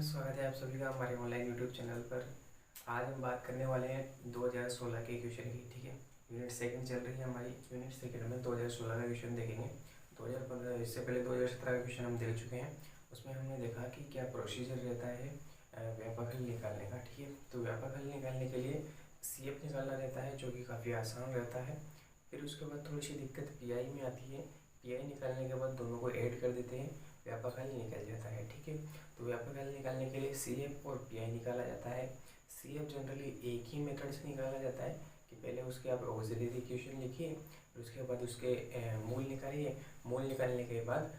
Friends, स्वागत है आप सभी का हमारे ऑनलाइन यूट्यूब चैनल पर। आज हम बात करने वाले हैं 2016 के क्वेश्चन की। ठीक है, यूनिट सेकंड चल रही है हमारी। यूनिट सेकंड में 2016 का क्वेश्चन देखेंगे। 2015 इससे पहले 2017 का क्वेश्चन हम देख चुके हैं। उसमें हमने देखा कि क्या प्रोसीजर रहता है व्यापक हल निकालने का। ठीक है, तो व्यापक हल निकालने के लिए CF निकालना रहता है, जो कि काफ़ी आसान रहता है। फिर उसके बाद थोड़ी सी दिक्कत PI में आती है। PI निकालने के बाद दोनों को ऐड कर देते हैं, व्यापक हल निकल जाता है। ठीक है, तो व्यापक हल निकालने के लिए CF और PI निकाला जाता है। CF जनरली एक ही मेथड से निकाला जाता है कि पहले उसके आप ऑक्सिलरी इक्वेशन लिखिए, फिर उसके बाद उसके मूल निकालिए। मूल निकालने के बाद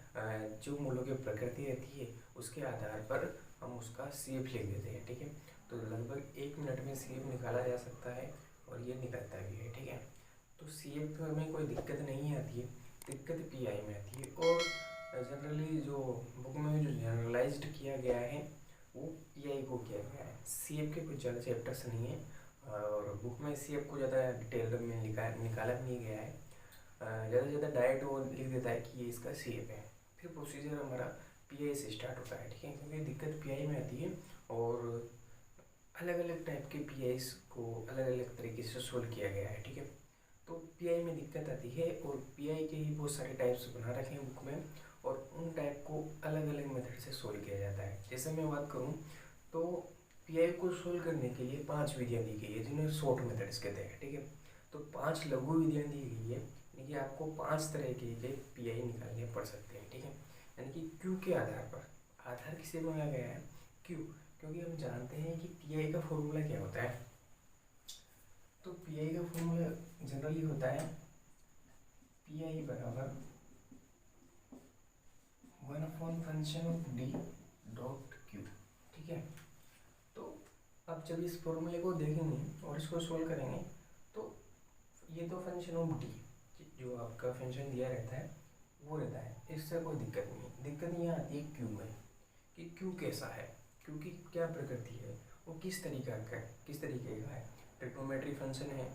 जो मूलों की प्रकृति रहती है उसके आधार पर हम उसका CF लिख देते हैं। ठीक है, तो लगभग 1 मिनट में CF निकाला जा सकता है और ये निकलता भी है। ठीक है, तो CF में कोई दिक्कत नहीं आती है, दिक्कत PI में आती है। और जनरली जो बुक में जो जनरलाइज्ड किया गया है वो PI को किया गया है। CF के कुछ ज़्यादा चैप्टर्स नहीं है और बुक में CF को ज़्यादा डिटेल में निकाला भी नहीं गया है। ज़्यादा से ज़्यादा डायरेक्ट वो लिख देता है कि ये इसका CF है। फिर प्रोसीजर हमारा PI से स्टार्ट होता है। ठीक है, क्योंकि दिक्कत PI में आती है और अलग अलग टाइप के PIs को अलग अलग तरीके से सोल्व किया गया है। ठीक है, तो PI में दिक्कत आती है और PI के ही बहुत सारे टाइप्स बना रखे हैं बुक में और उन टाइप को अलग अलग मेथड से सोल्व किया जाता है। जैसे मैं बात करूं तो PI को सोल्व करने के लिए 5 विधियां दी गई है, जिन्हें शॉर्ट मेथड्स कहते हैं। ठीक है, तो 5 लघु विधियां दी गई है, यानी कि आपको 5 तरह के PI निकालने पड़ सकते हैं। ठीक है, यानी कि क्यू के आधार पर। आधार किसे बनाया गया है? क्यू, क्योंकि हम जानते हैं कि PI का फॉर्मूला क्या होता है। तो PI का फॉर्मूला जनरली होता है PI बराबर 1/फंक्शन ऑफ D.Q। ठीक है, तो अब जब इस फॉर्मूले को देखेंगे और इसको सोल्व करेंगे तो ये तो फंक्शन ऑफ D जो आपका फंक्शन दिया रहता है वो रहता है, इससे कोई दिक्कत नहीं है। दिक्कत यहाँ आती है Q में कि Q कैसा है, Q की क्या प्रकृति है, वो किस तरीके का है। ट्रिग्नोमेट्री फंक्शन है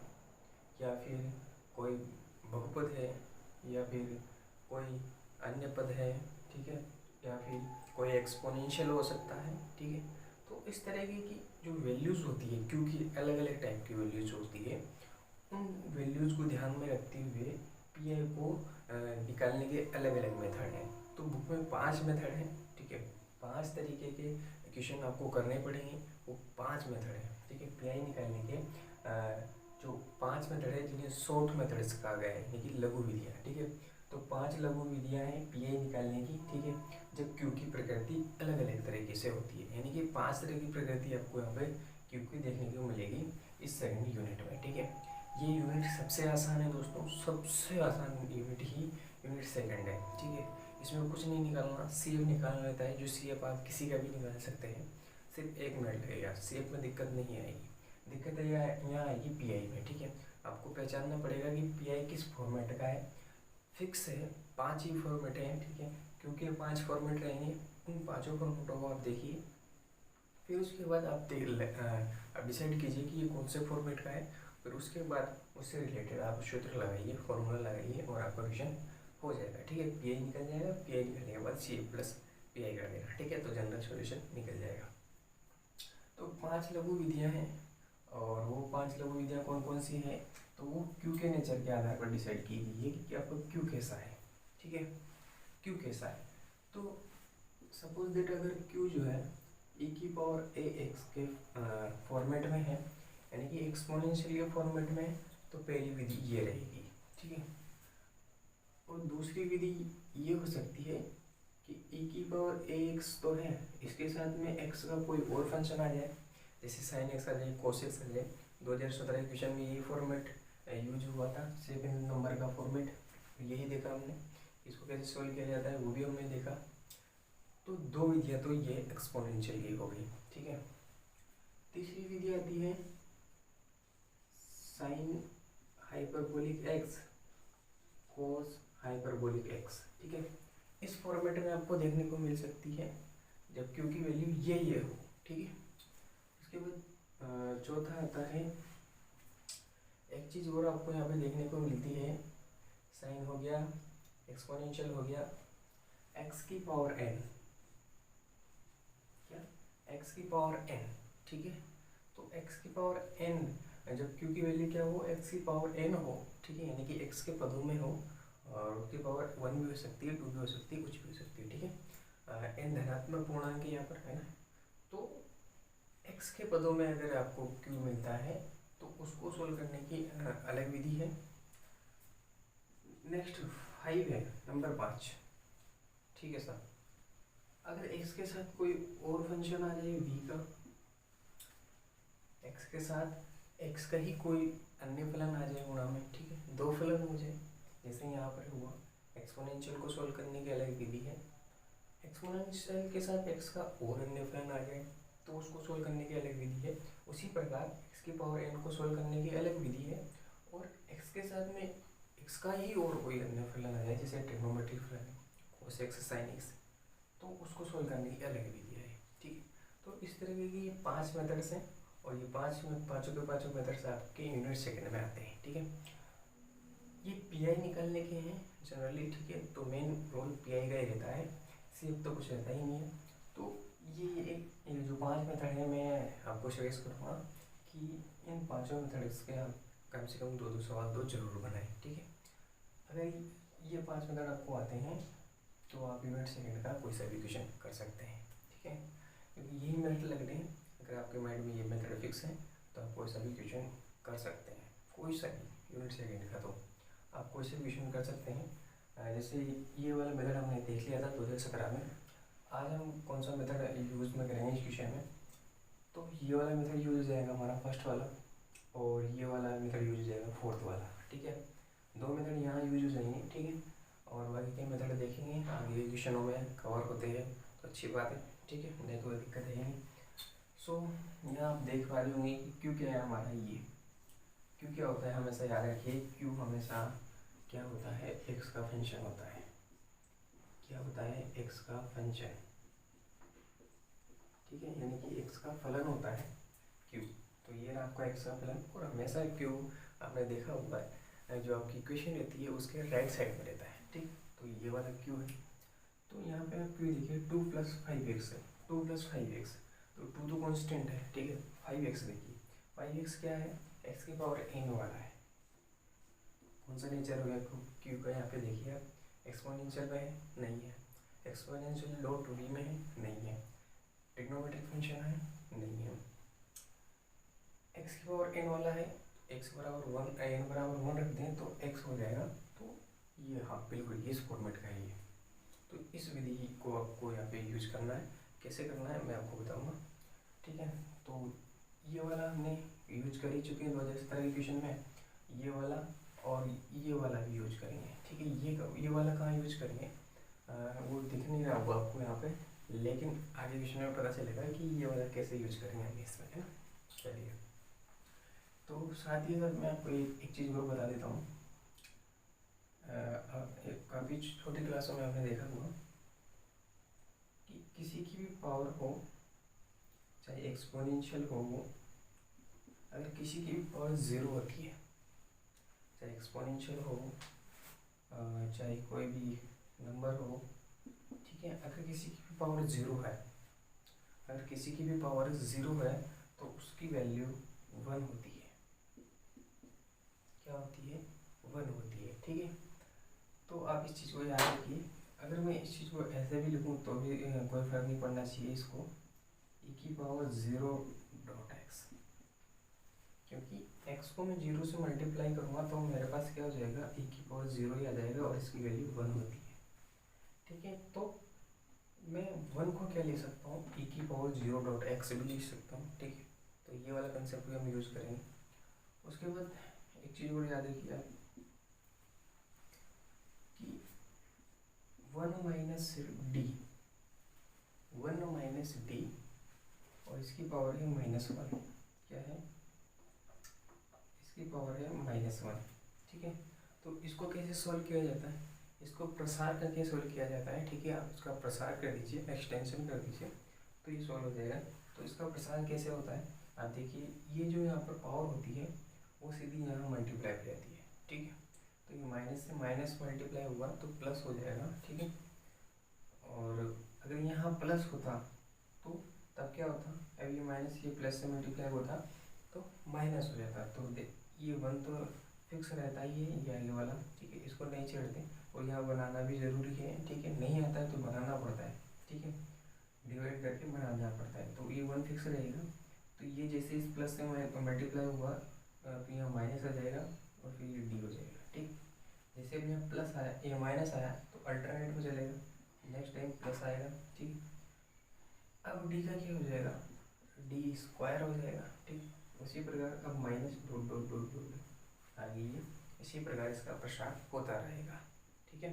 या फिर कोई बहुपद है या फिर कोई अन्य पद है। ठीक है, या फिर कोई एक्सपोनेंशियल हो सकता है। ठीक है, तो इस तरह की जो वैल्यूज़ होती है, क्योंकि अलग अलग टाइप की वैल्यूज़ होती है, उन वैल्यूज़ को ध्यान में रखते हुए PI को निकालने के अलग अलग मेथड हैं। तो बुक में 5 मेथड हैं। ठीक है, 5 तरीके के क्वेश्चन आपको करने पड़ेंगे, वो 5 मेथड हैं। ठीक है, PI निकालने के जो 5 मेथड है जिन्हें शॉर्ट मेथड्स कहा गया है, यानी कि लघु विधियाँ। ठीक है, तो 5 लघु विधियाँ हैं PI निकालने की। ठीक है, जब Q की प्रकृति अलग अलग तरीके से होती है, यानी कि 5 तरह की प्रकृति आपको यहाँ पे Q की देखने को मिलेगी इस सेकंड यूनिट में। ठीक है, ये यूनिट सबसे आसान है दोस्तों, सबसे आसान यूनिट ही यूनिट सेकंड है। ठीक है, इसमें कुछ नहीं निकालना, CF निकालना रहता है, जो CF आप किसी का भी निकाल सकते हैं। सिर्फ 1 मिनट लगेगा, CF में दिक्कत नहीं आएगी। दिक्कत है यहाँ आएगी PI में। ठीक है, आपको पहचानना पड़ेगा कि PI किस फॉर्मेट का है। फिक्स है, 5 ही फॉर्मेट हैं। ठीक है, क्योंकि 5 फॉर्मेट रहेंगे, उन पाँचों फॉर्मेटों को आप देखिए, फिर उसके बाद आप डिसाइड कीजिए कि ये कौन से फॉर्मेट का है। फिर उसके बाद उससे रिलेटेड आप सूत्र लगाइए, फॉर्मूला लगाइए और आपका क्वेश्चन हो जाएगा। ठीक है, PI निकल जाएगा, PI निकलने के बाद CF प्लस PI कर देना। ठीक है, तो जनरल सॉल्यूशन निकल जाएगा। तो 5 लघु विधियाँ हैं और वो 5 लघु विधियाँ कौन कौन सी हैं, तो वो Q के नेचर के आधार पर डिसाइड की गई है कि आपका Q कैसा है। ठीक है, Q कैसा है, तो सपोज दैट अगर Q जो है e⁴ax के फॉर्मेट में है, यानी कि एक्सपोनेंशियल के फॉर्मेट में है, तो पहली विधि ये रहेगी। ठीक है, और दूसरी विधि ये हो सकती है कि e⁴ax तो है, इसके साथ में x का कोई और फंक्शन आ जाए, जैसे sin x आ जाए, cos x आ जाए। 2017 के क्वेश्चन में यही फॉर्मेट यूज हुआ था, सेकंड नंबर का फॉर्मेट यही देखा हमने। इसको कैसे सोल्व किया जाता है वो भी हमने देखा। तो 2 विधियाँ तो ये एक्सपोनेंशियल की हो गई। ठीक है, तीसरी विधि आती है sine hyperbolic x cos hyperbolic x। ठीक है, इस फॉर्मेट में आपको देखने को मिल सकती है जब Q की वैल्यू ये हो। ठीक है, उसके बाद चौथा आता है, एक चीज़ और आपको यहाँ पे देखने को मिलती है, साइन हो गया, एक्सपोनेंशियल हो गया, x की पावर n, क्या एक्स की पावर एन, ठीक है। तो एक्स की पावर एन, जब क्यू की वैल्यू क्या हो, एक्स की पावर एन हो, ठीक है, यानी कि एक्स के पदों में हो, और उसकी पावर 1 भी हो सकती है, 2 भी हो सकती है, कुछ भी हो सकती है, ठीक है। एन धनात्मक पूर्णांक यहाँ पर है ना, तो एक्स के पदों में अगर आपको क्यू मिलता है तो उसको सोल्व करने की अलग विधि है। नेक्स्ट 5 है, नंबर 5, ठीक है सर। अगर एक्स के साथ कोई और फंक्शन आ जाए v का, एक्स के साथ एक्स का ही कोई अन्य फलन आ जाए गुणा में, ठीक है, दो फलन हो जाए, जैसे यहाँ पर हुआ। एक्सपोनेंशियल को सोल्व करने की अलग विधि है। एक्सपोनेंशियल के साथ एक्स का और अन्य फलन आ जाए तो उसको सोल्व करने की अलग विधि है। उसी प्रकार एक्स की पावर एन को सोल्व करने की अलग विधि है, और एक्स के साथ में एक्स का ही और कोई अन्य फलन आ जाए, जैसे ट्रिग्नोमेट्रिक फलन cos x sin x, तो उसको सोल्व करने की अलग विधि है, ठीक है। तो इस तरीके की ये 5 मेथड्स हैं, और ये पाँचों के पाँचों मेथड्स आपके यूनिट सेकेंड में आते हैं, ठीक है। ये पी निकालने के हैं जनरली, ठीक है, तो मेन रोल पी का ही रहता है, सीएफ तो कुछ रहता ही नहीं है। तो ये जो 5 मेथड है, मैं आपको सजेस्ट करूँगा कि इन पांचों मेथड्स के आप कम से कम 2-2 सवाल तो जरूर बनाएं, ठीक है। अगर ये 5 मेथड आपको आते हैं तो आप यूनिट सेकेंड का कोई सा भी क्वेश्चन कर सकते हैं, ठीक है, क्योंकि यही मेथड लग रहे हैं। अगर आपके माइंड में ये मेथड फिक्स है तो आप कोई सा भी क्वेश्चन कर सकते हैं, कोई सा भी यूनिट सेकेंड का, तो आप कोई सा भी क्वेश्चन कर सकते हैं। जैसे ये वाला मेथड हमने देख लिया था 2017 में। आज हम कौन सा मेथड यूज़ में करेंगे इस क्वेश्चन में, तो ये वाला मेथड यूज हो जाएगा हमारा फर्स्ट वाला, और ये वाला मेथड यूज हो जाएगा फोर्थ वाला, ठीक है। 2 मेथड यहाँ यूज हो जाएंगे, ठीक है, और बाकी के मेथड देखेंगे आगे क्वेश्चनों में कवर होते हैं तो अच्छी बात है, ठीक है, नहीं कोई दिक्कत है नहीं। सो यहाँ आप देख पा रहे होंगे कि क्यू क्या है हमारा, ये क्यू क्या होता है, हमेशा याद रखिए, क्यू हमेशा क्या होता है, एक्स का फंक्शन होता है। क्या होता है, एक्स का फंक्शन, ठीक है, यानी कि एक्स का फलन होता है क्यू। तो ये ना आपका एक्स का फलन, और हमेशा क्यू आपने देखा होगा जो आपकी इक्वेशन रहती है उसके राइट साइड में रहता है, ठीक। तो ये वाला क्यू है, तो यहाँ पे आप क्यू देखिए 2 + 5x है, 2 + 5x, तो 2 तो कांस्टेंट है, ठीक है। 5x देखिए, 5x क्या है, x की पावर n वाला है। कौन सा नेचर हो गया क्यू का, यहाँ पे देखिए आप, एक्सपोनेंशियल में है, नहीं है। एक्सपोनेंशियल लो टू डी में है, नहीं है। ट्रिग्नोमेट्रिक फंक्शन है, नहीं है। x की पावर n वाला है, x बराबर 1, n बराबर 1 रख दें तो x हो जाएगा। तो ये हाँ बिल्कुल इस फॉर्मेट का है ये। तो इस विधि को आपको यहाँ पे यूज करना है, कैसे करना है मैं आपको बताऊंगा, ठीक है। तो ये वाला हमने यूज कर ही चुके हैं 2017 के क्वेश्चन में, ये वाला और ये वाला भी यूज करेंगे, ठीक है। ये वाला कहाँ यूज करेंगे, वो दिख नहीं रहा होगा आपको यहाँ पे, लेकिन आगे क्वेश्चन में पता चलेगा कि ये वाला कैसे यूज करेंगे हम इसमें, है ना। चलिए, तो साथ ही साथ मैं आपको एक चीज़ और बता देता हूँ। काफ़ी छोटी क्लासों में आपने देखा होगा कि किसी की भी पावर हो, चाहे एक्सपोनेंशियल हो, अगर किसी की भी पावर 0 होती है, चाहे एक्सपोनेंशियल हो, चाहे कोई भी नंबर हो, ठीक है, अगर किसी की भी पावर 0 है, अगर किसी की भी पावर 0 है तो उसकी वैल्यू 1 होती है। क्या होती है, 1 होती है, ठीक है। तो आप इस चीज़ को याद रखिए। अगर मैं इस चीज़ को ऐसे भी लिखूँ तो भी कोई फर्क नहीं पड़ना चाहिए इसको, e की पावर 0.x, क्योंकि x को मैं 0 से मल्टीप्लाई करूँगा तो मेरे पास क्या हो जाएगा, e की पावर 0 ही आ जाएगा, और इसकी वैल्यू 1 होती है, ठीक है। तो मैं 1 को क्या ले सकता हूँ, e की पावर 0.x भी लिख सकता हूँ, ठीक है। तो ये वाला कंसेप्ट भी हम यूज़ करेंगे। उसके बाद एक चीज़ और याद रखिए आप कि 1 - d, 1 - d, और इसकी पावर है -1, क्या है, इसकी पावर है -1, ठीक है। तो इसको कैसे सॉल्व किया जाता है, इसको प्रसार करके सॉल्व किया जाता है, ठीक है। आप इसका प्रसार कर दीजिए, एक्सटेंशन कर दीजिए, तो ये सॉल्व हो जाएगा। तो इसका प्रसार कैसे होता है, आप देखिए, ये जो यहाँ पर पावर होती है वो सीधी यहाँ मल्टीप्लाई हो जाती है, ठीक है। तो ये माइनस से माइनस मल्टीप्लाई हुआ तो प्लस हो जाएगा, ठीक है। और अगर यहाँ प्लस होता तो तब क्या होता, अब ये माइनस ये प्लस से मल्टीप्लाई होता तो माइनस हो जाता। तो ये 1 तो फिक्स रहता ही है, ये आगे वाला, ठीक है, इसको नहीं छेड़ते। और यहाँ बनाना भी ज़रूरी है, ठीक है, नहीं आता है तो बनाना पड़ता है, ठीक है, डिवाइड करके बनाना पड़ता है। तो ये 1 फिक्स रहेगा। तो ये जैसे इस प्लस से मल्टीप्लाई हुआ तो यहाँ माइनस आ जाएगा और फिर ये डी हो जाएगा, ठीक। जैसे अब यहाँ प्लस आया, ये माइनस आया तो अल्टरनेट में चलेगा, नेक्स्ट टाइम प्लस आएगा, ठीक। अब डी का क्या हो जाएगा, डी स्क्वायर हो जाएगा, ठीक। उसी प्रकार अब minus dot dot dot dot आगे ये इसी प्रकार इसका प्रसार होता रहेगा, ठीक है।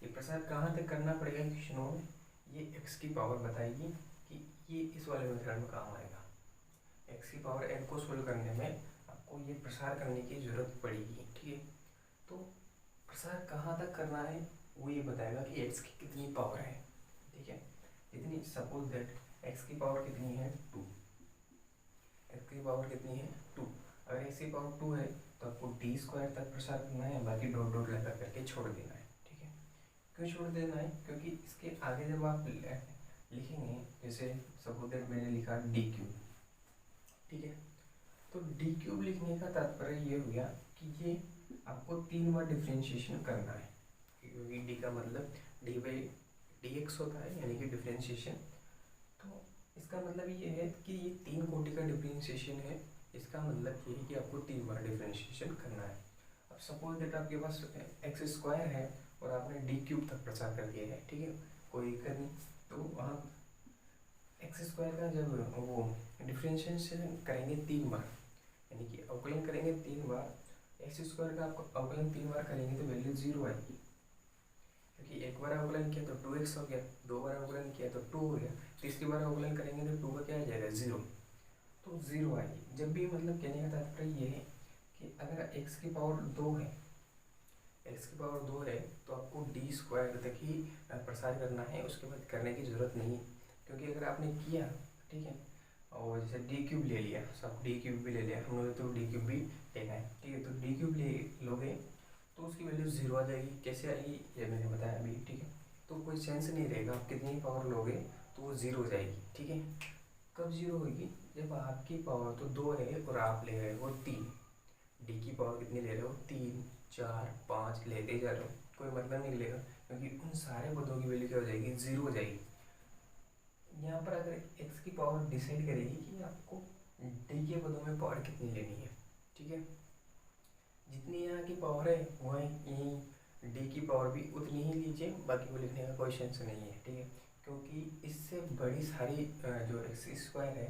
ये प्रसार कहाँ तक करना पड़ेगा क्वेश्चनों में, ये x की पावर बताएगी कि ये इस वाले मेथड में काम आएगा। x की पावर n को सोल्व करने में आपको ये प्रसार करने की ज़रूरत पड़ेगी, ठीक है। तो प्रसार कहाँ तक करना है वो ये बताएगा कि x की कितनी पावर है, ठीक है। जितनी, सपोज दैट x की पावर कितनी है 2, x की पावर कितनी है 2। अगर x की पावर 2 है तो आपको डी स्क्वायर तक प्रसार करना है, बाकी डॉट डॉट लगा करके छोड़ देना है, ठीक है। क्यों छोड़ देना है, क्योंकि इसके आगे जब आप लिखेंगे, जैसे सपोज दैट मैंने लिखा डी क्यूब, ठीक है। तो डी क्यूब लिखने का तात्पर्य ये हो गया कि ये आपको 3 बार डिफ्रेंशिएशन करना है, क्योंकि डी का मतलब डी बाई डी एक्स होता है, यानी कि डिफ्रेंशिएशन। तो इसका मतलब ये है कि ये 3 कोटि का डिफ्रेंशिएशन है। इसका मतलब ये है कि आपको 3 बार डिफ्रेंशिएशन करना है। अब सपोज दैट आपके पास एक्स स्क्वायर है और आपने डी क्यूब तक प्रसार कर दिया है, ठीक है, कोई दिक्कत नहीं। तो आप एक्स स्क्वायर का जब वो डिफ्रेंशिएशन करेंगे 3 बार, यानी कि अवकलन करेंगे 3 बार, एक्स स्क्वायर का आपको अवकलन 3 बार करेंगे तो वैल्यू 0 आएगी, क्योंकि एक बार अवकलन किया तो 2x हो गया, 2 बार अवकलन किया तो 2 हो गया, तीसरी बार अवकलन करेंगे तो 2 का क्या आ जाएगा 0, तो 0 आएगी। जब भी मतलब कहने का तात्पर्य ये है कि अगर x की पावर 2 है, x की पावर 2 है तो आपको डी स्क्वायर तक ही प्रसार करना है, उसके बाद करने की ज़रूरत नहीं है। क्योंकि अगर आपने किया, ठीक है, और जैसे डी क्यूब ले लिया, सब डी क्यूब भी ले लिया हम लोग, तो डी क्यूब भी लेना है, ठीक है। तो डी क्यूब ले लोगे तो उसकी वैल्यू 0 आ जाएगी। कैसे आएगी ये मैंने बताया अभी, ठीक है। तो कोई सेंस नहीं रहेगा, आप कितनी पावर लोगे तो वो 0 हो जाएगी, ठीक है। कब 0 होगी, जब आपकी पावर तो 2 है और आप ले रहे हो 3, डी की पावर कितनी ले रहे हो 3 4 5 लेते जा रहे हो, कोई मतलब नहीं लेगा, क्योंकि उन सारे पदों की वैल्यू क्या हो जाएगी 0 हो जाएगी। यहाँ पर अगर x की पावर डिसाइड करेगी कि आपको डी के पदों में पावर कितनी लेनी है, ठीक है। जितनी यहाँ की पावर है वह यहीं डी की पावर भी उतनी ही लीजिए, बाकी को लिखने का कोई सेंस नहीं है, ठीक है। क्योंकि इससे बड़ी सारी जो एक्स स्क्वायर है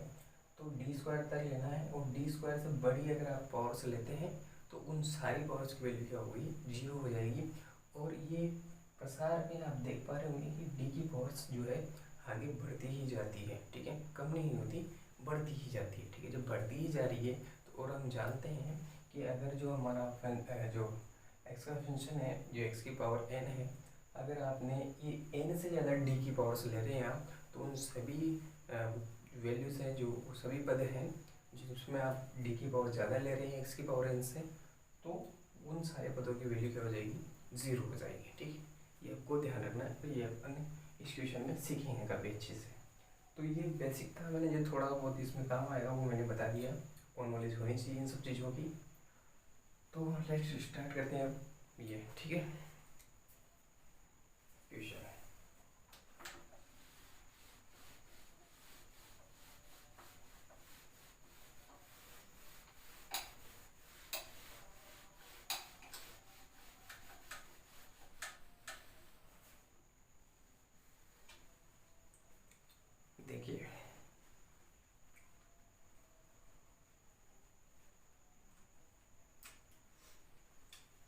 तो डी स्क्वायर तक लेना है, और डी स्क्वायर से बड़ी अगर आप पावर्स लेते हैं तो उन सारी पावर्स की वैल्यू क्या होगी 0 हो जाएगी। और ये प्रसार में आप देख पा रहे होंगे कि डी की पावर्स जो है आगे बढ़ती ही जाती है, ठीक है, कम नहीं होती, बढ़ती ही जाती है, ठीक है। जब बढ़ती ही जा रही है तो, और हम जानते हैं कि अगर जो हमारा जो एक्स का फंक्शन है, जो एक्स की पावर n है, अगर आपने ये n से ज़्यादा d की पावर से ले रहे हैं आप, तो उन सभी वैल्यूज़ हैं, जो सभी पद हैं जिसमें आप d की पावर ज़्यादा ले रहे हैं x की पावर n से, तो उन सारे पदों की वैल्यू क्या हो जाएगी 0 हो जाएगी, ठीक है। ये आपको ध्यान रखना है, तो ये अपन इस क्वेश्चन में सीखेंगे काफ़ी अच्छे से। तो ये बेसिक था, मैंने जो थोड़ा बहुत इसमें काम आएगा वो मैंने बता दिया, और नॉलेज होनी चाहिए इन सब चीज़ों की। तो लेट्स स्टार्ट करते हैं अब ये, ठीक है, क्वेश्चन। देखिए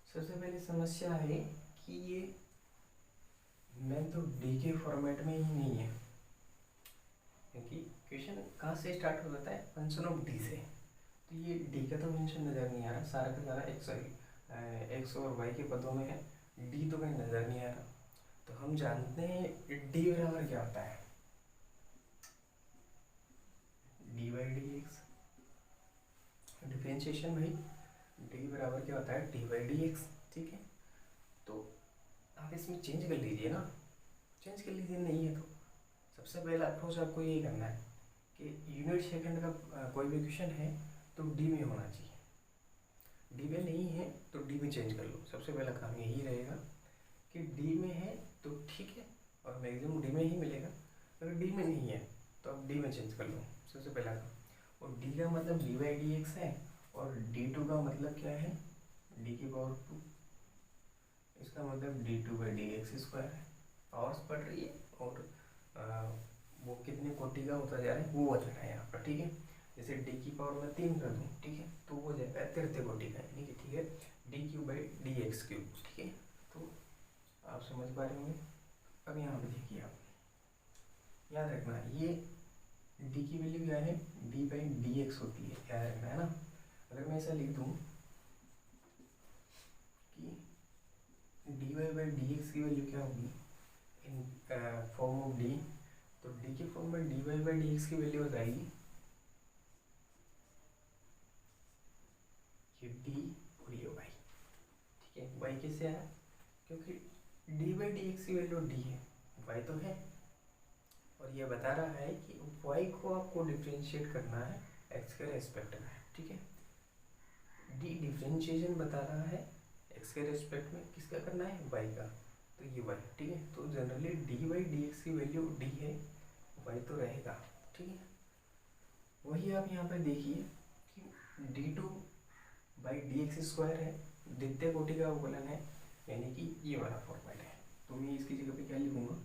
सबसे पहली समस्या है कि ये मैं तो डी के फॉर्मेट में ही नहीं है, क्योंकि क्वेश्चन कहाँ से स्टार्ट हो जाता है, फंक्शन ऑफ डी से। तो ये डी का तो मेंशन नज़र नहीं आ रहा, सारा का सारा एक्स और वाई के पदों में है, डी तो कहीं नज़र नहीं आ रहा। तो हम जानते हैं डी बराबर क्या होता है, D by d x, differentiation भाई, डी बराबर क्या होता है डी बाई डी एक्स, ठीक है। तो आप इसमें चेंज कर लीजिए ना, चेंज कर लीजिए, नहीं है तो सबसे पहला अप्रोच आपको यही करना है कि यूनिट सेकंड का कोई भी क्वेश्चन है तो डी में होना चाहिए, डी में नहीं है तो डी में चेंज कर लो। सबसे पहला काम यही रहेगा कि डी में है तो ठीक है और मैक्सिमम डी में ही मिलेगा, अगर डी में नहीं है तो आप डी में चेंज कर लो, सबसे पहला काम। और डी का मतलब डी बाई डी एक्स है और डी टू का मतलब क्या है, डी की पावर 2, इसका मतलब D two by d x square है। पावर्स बढ़ रही है और वो कितने कोटि का होता जा रहा है वो बताना है यहाँ पर, ठीक है। जैसे डी की पावर में 3 कर दूँ, ठीक है, तो वो जाएगा तृतीय कोटि का, यानी कि ठीक है D Q by d x cube, ठीक है। तो आप समझ पा रहे होंगे। अब यहाँ पे देखिए, आप याद रखना ये डी की वैल्यू क्या है, डी बाई डी एक्स होती है, याद रखना है ना। अगर मैं ऐसा लिख दूँ कि d y by d x की वैल्यू क्या होगी इन फॉर्म ऑफ डी, तो डी के फॉर्म में d y by d x की वैल्यू हो जाएगी ये डी और ये वाई, ठीक है। वाई कैसे आया, क्योंकि डी बाई डी एक्स की वैल्यू डी है, वाई तो है, और ये बता रहा है कि वाई को आपको डिफ्रेंशिएट करना है एक्स के रेस्पेक्ट में, ठीक है। डी डिफ्रेंशिएशन बता रहा है एक्स के रेस्पेक्ट में, किसका करना है, वाई का, तो ये वाई, ठीक है। तो generally D by d x की वैल्यू डी है, वाई तो रहेगा, ठीक है। वही आप यहाँ पे देखिए कि D two by d x square है, द्वितीय कोटि का अवकलन है, यानी कि ये वाला फॉर्मेट है। तो मैं इसकी जगह पे क्या लिखूँगा,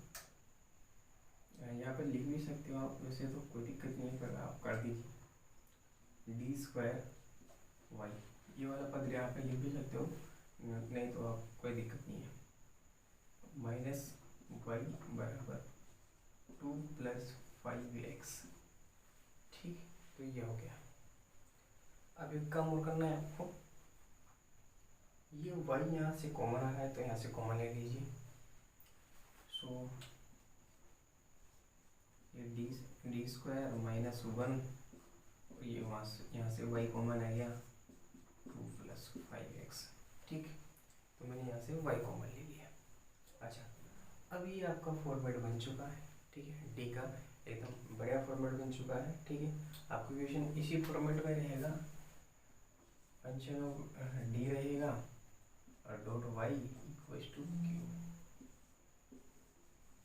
यहाँ पे लिख भी सकते हो आप, वैसे तो कोई दिक्कत नहीं है, पर आप कर दीजिए डी स्क्वायर वाई, ये वाला पद यहाँ पे लिख भी सकते हो, नहीं तो आप कोई दिक्कत नहीं है। माइनस वाई बराबर 2 + 5x, ठीक, तो ये हो गया। अब एक काम और करना है आपको, ये y यहाँ से कॉमन आ रहा है तो यहाँ से कॉमन ले लीजिए। सो ये डी स्क्वायर माइनस 1, ये वहाँ से यहाँ से y कॉमन आ गया 2 + 5x, ठीक। तो मैंने यहाँ से y कॉमन ले लिया। अच्छा, अब ये आपका फॉर्मेट बन चुका है, ठीक है, डी का एकदम बढ़िया फॉर्मेट बन चुका है, ठीक है। आपका क्वेश्चन इसी फॉर्मेट में रहेगा, फंक्शन ऑफ डी रहेगा और dot y equals to q,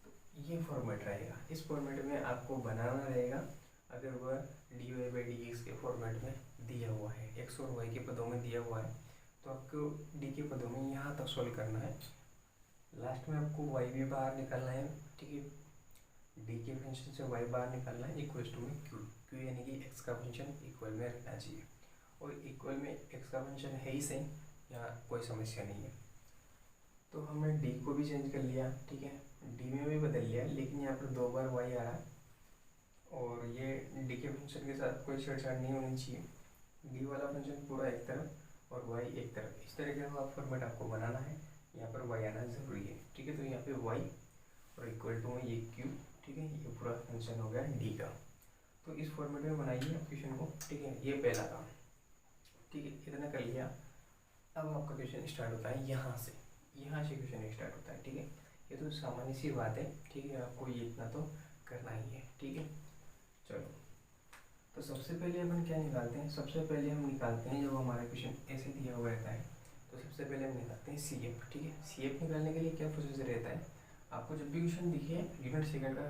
तो ये फॉर्मेट रहेगा। इस फॉर्मेट में आपको बनाना रहेगा, अगर वह d y by d x के फॉर्मेट में दिया हुआ है, एक्स और वाई के पदों में दिया हुआ है, तो आपको डी के पदों में यहाँ तक सॉल्व करना है। लास्ट में आपको वाई भी बाहर निकालना है, ठीक है। डी के फंक्शन से वाई बाहर निकालना है, इक्वल्स टू में क्यू, क्यू यानी कि एक्स का फंक्शन इक्वल में रहना चाहिए, और इक्वल में एक्स का फंक्शन है ही सही, यहाँ कोई समस्या नहीं है। तो हमने डी को भी चेंज कर लिया, ठीक है, डी में भी बदल लिया, लेकिन यहाँ पर 2 बार वाई आ रहा है, और ये डी के फंक्शन के साथ कोई छेड़छाड़ नहीं होनी चाहिए। डी वाला फंक्शन पूरा एक तरफ और वाई एक तरफ, इस तरीके का फॉर्मेट आपको बनाना है। यहाँ पर वाई आना ज़रूरी है, ठीक है। तो यहाँ पे वाई और इक्वल टू में ये क्यू, ठीक है, ये पूरा फंक्शन हो गया डी का। तो इस फॉर्मेट में बनाइए क्वेश्चन को, ठीक है, ये पहला काम, ठीक है, इतना कर लिया। अब आपका क्वेश्चन स्टार्ट होता है यहाँ से क्वेश्चन स्टार्ट होता है, ठीक है। ये तो सामान्य सी बात है, ठीक है, आपको ये इतना तो करना ही है, ठीक है। चलो, तो सबसे पहले अपन क्या निकालते हैं, सबसे पहले हम निकालते हैं, जब हमारा क्वेश्चन ऐसे दिया हुआ रहता है तो सबसे पहले हम निकालते हैं CF, ठीक है। CF निकालने के लिए क्या प्रोसीजर रहता है, आपको जब भी क्वेश्चन दिखे यूनिट सेकंड का,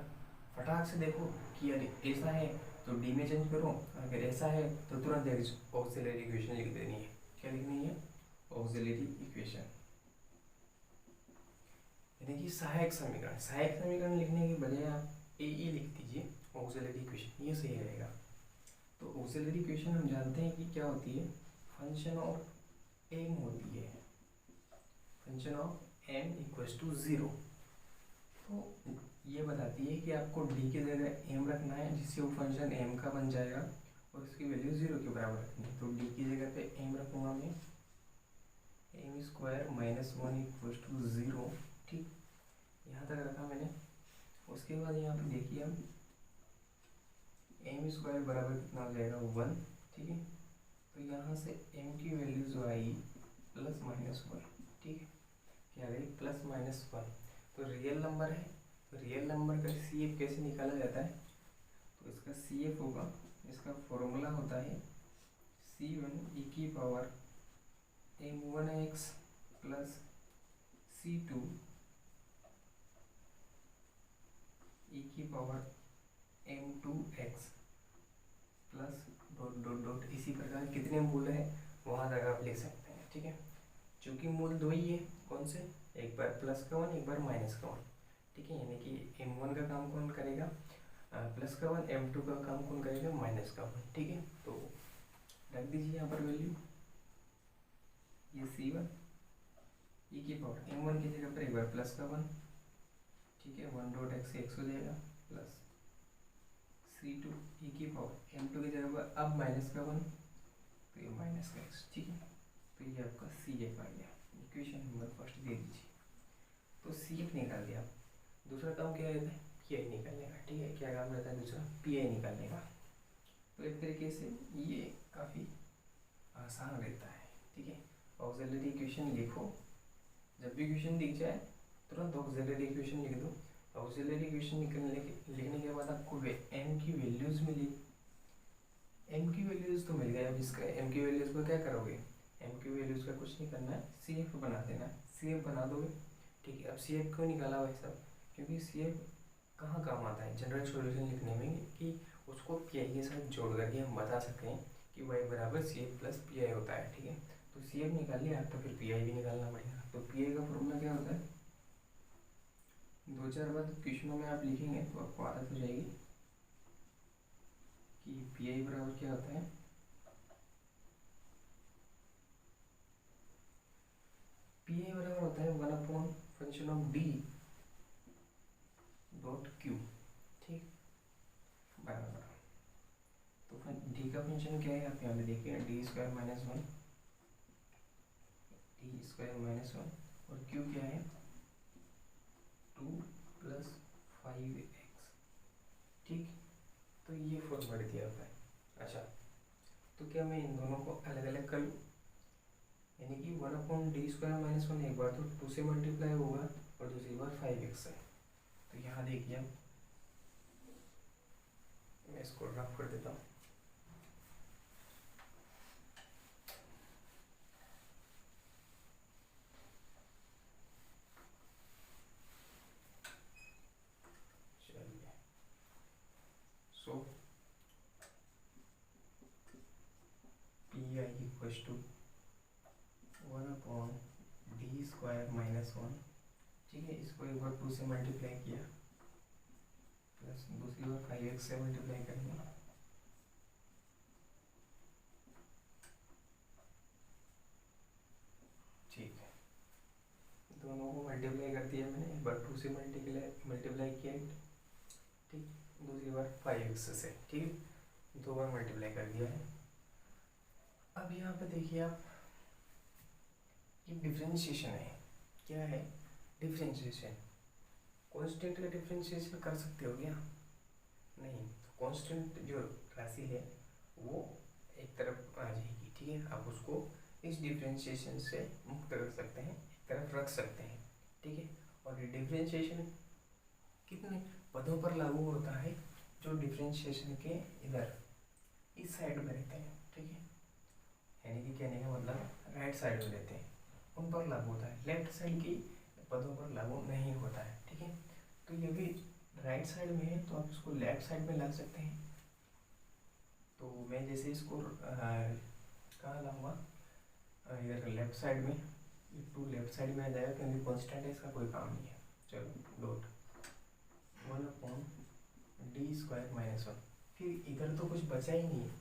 फटाक से देखो कि अरे ऐसा है तो डी में चेंज करो, अगर ऐसा है तो तुरंत ऑक्सिलरी इक्वेशन लिख देनी है। क्या लिखनी है, ऑक्सिलरी इक्वेशन, यानी कि सहायक समीकरण। सहायक समीकरण लिखने के बजाय आप AE लिख दीजिए, ऑक्सिलरी इक्वेशन, ये सही रहेगा। तो ऑक्सिलरी इक्वेशन हम जानते हैं कि क्या होती है, फंक्शन ऑफ एम होती है, function of m equals to 0। तो ये बताती है कि आपको डी की जगह एम रखना है, जिससे वो फंक्शन एम का बन जाएगा और उसकी वैल्यू 0 के बराबर रखनी है। तो डी की जगह पे एम रखूँगा मैं, m square minus 1 equals to 0, ठीक, यहाँ तक रखा मैंने। उसके बाद यहाँ पे देखिए हम एम स्क्वायर बराबर कितना हो जाएगा 1, ठीक है। तो यहाँ से एम की वैल्यू जो आएगी +-1, ठीक है, क्या आ गई +-1। तो रियल नंबर है, तो रियल नंबर का CF कैसे निकाला जाता है, तो इसका सी एफ होगा, इसका फॉर्मूला होता है C1 ई की पावर m1x प्लस C2 ई की power m2x plus dot dot dot. इसी प्रकार कितने मूल है वहाँ तक आप लिख सकते हैं, ठीक है। चूँकि मूल दो ही है, कौन से, एक बार प्लस का वन, एक बार माइनस का वन, ठीक है। यानी कि m1 का काम कौन करेगा, प्लस का वन, m2 का काम कौन करेगा, माइनस का वन, ठीक है। तो रख दीजिए यहाँ पर वैल्यू, ये C1 ई की पावर m1 की जगह पर एक बार प्लस का वन, ठीक है, 1 डॉट x एक्स हो जाएगा, प्लस C2 ई की पावर m2 की जगह पर अब माइनस का वन, तो ये माइनस का x, ठीक है। तो ये आपका CF आ गया। इक्वेशन नंबर फर्स्ट दे दीजिए। तो CF निकाल दिया। दूसरा काम क्या रहता है, PI निकालने का, ठीक है। क्या काम रहता है दूसरा, PI निकालने का। तो एक तरीके से ये काफ़ी आसान रहता है, ठीक है। ऑक्सिलरी इक्वेशन लिखो, जब भी इक्वेशन दिख जाए तुरंत ऑक्सिलरी इक्वेशन लिख दो। ऑक्सिलरी इक्वेशन लिखने के बाद आपको m की वैल्यूज़ मिली, m की वैल्यूज़ तो मिल गया। अब इसका m की वैल्यूज़ को क्या करोगे, m की वैल्यूज़ का कुछ नहीं करना है, CF बना देना है, CF बना दोगे, ठीक है। अब CF क्यों निकाला भाई साहब, क्योंकि CF कहाँ काम आता है जनरल सॉल्यूशन लिखने में, कि उसको PI के साथ जोड़ करके हम बता सकें कि y बराबर CF प्लस PI होता है, ठीक है। तो CF निकाल लिया तो फिर PI भी निकालना पड़ेगा। तो PI का फॉर्मूला क्या होता है, दो चार बार क्वेश्चनों में आप लिखेंगे तो आपको आदत हो जाएगी कि PI बराबर क्या होता है, PI बराबर होता है 1 upon function of D dot Q, ठीक, बराबर। तो D का फंक्शन क्या है, आप यहाँ पे देखिए D square minus one, D square minus one, और Q क्या है 2 प्लस 5x, ठीक। तो ये फॉर्मूला दिया हुआ है। अच्छा, तो क्या मैं इन दोनों को अलग अलग कर लूँ, यानी कि 1 upon d square minus one, एक बार तो 2 से मल्टीप्लाई होगा और दूसरी बार 5x है। तो यहाँ देखिए मैं इसको रफ कर देता हूँ। चलिए, so PI equals to 1 upon d square minus one, ठीक है। इसको एक बार 2 से मल्टीप्लाई किया, प्लस दूसरी बार 5x से मल्टीप्लाई करेंगे, ठीक है। दोनों को मल्टीप्लाई कर दिया मैंने, एक बार 2 से मल्टीप्लाई किया, ठीक, दूसरी बार 5x से, ठीक, दो बार मल्टीप्लाई कर दिया है। अब यहाँ पे देखिए आप, ये डिफरेंशिएशन है, क्या है डिफरेंशिएशन, कांस्टेंट का डिफरेंशिएशन कर सकते हो क्या, नहीं। तो कांस्टेंट जो राशि है वो एक तरफ आ जाएगी, ठीक है। आप उसको इस डिफरेंशिएशन से मुक्त कर सकते हैं, एक तरफ रख सकते हैं, ठीक है। और ये डिफरेंशिएशन कितने पदों पर लागू होता है, जो डिफरेंशिएशन के इधर इस साइड में रहते हैं, ठीक है। यानी कि कहने का मतलब राइट साइड में रहते हैं, उन पर लागू होता है, लेफ्ट साइड की पदों पर लागू नहीं होता है, ठीक है। तो ये भी राइट साइड में है तो आप इसको लेफ्ट साइड में ला सकते हैं। तो मैं जैसे इसको कहाँ लाऊंगा, इधर लेफ्ट साइड में, ये 2 लेफ्ट साइड में आ जाएगा क्योंकि कॉन्स्टेंट है, इसका कोई काम नहीं है। चलो dot 1 upon d square minus one, फिर इधर तो कुछ बचा ही नहीं है,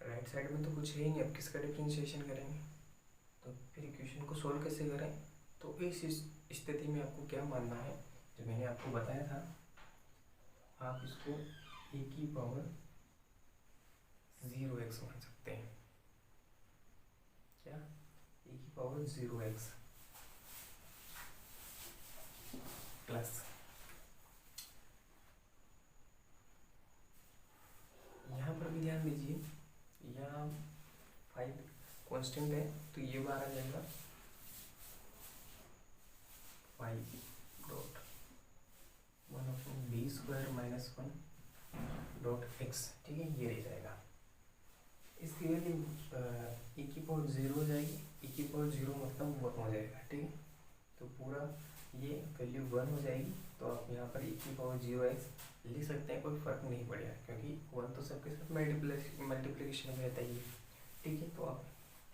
राइट साइड में तो कुछ है ही नहीं, अब किसका डिफरेंशिएशन करेंगे, तो फिर इक्वेशन को सोल्व कैसे करें। तो इस स्थिति में आपको क्या मानना है, जो मैंने आपको बताया था, आप इसको e की पावर 0x मान सकते हैं, क्या, e की पावर 0x प्लस, यहाँ पर भी ध्यान दीजिए, यहाँ 5 कांस्टेंट है तो ये बार आ जाएगा 5 dot 1 upon d square minus one dot x, ठीक है, ये रह जाएगा। इसकी वैल्यू e की पावर 0 हो जाएगी, e की पावर 0 मतलब 1 हो जाएगा, ठीक है। तो पूरा ये वैल्यू 1 हो जाएगी। तो आप यहाँ पर e की पावर 0x लिख सकते हैं, कोई फ़र्क नहीं पड़ेगा, क्योंकि 1 तो सबके साथ मल्टीप्लिकेशन में रहता ही है, ठीक है। तो आप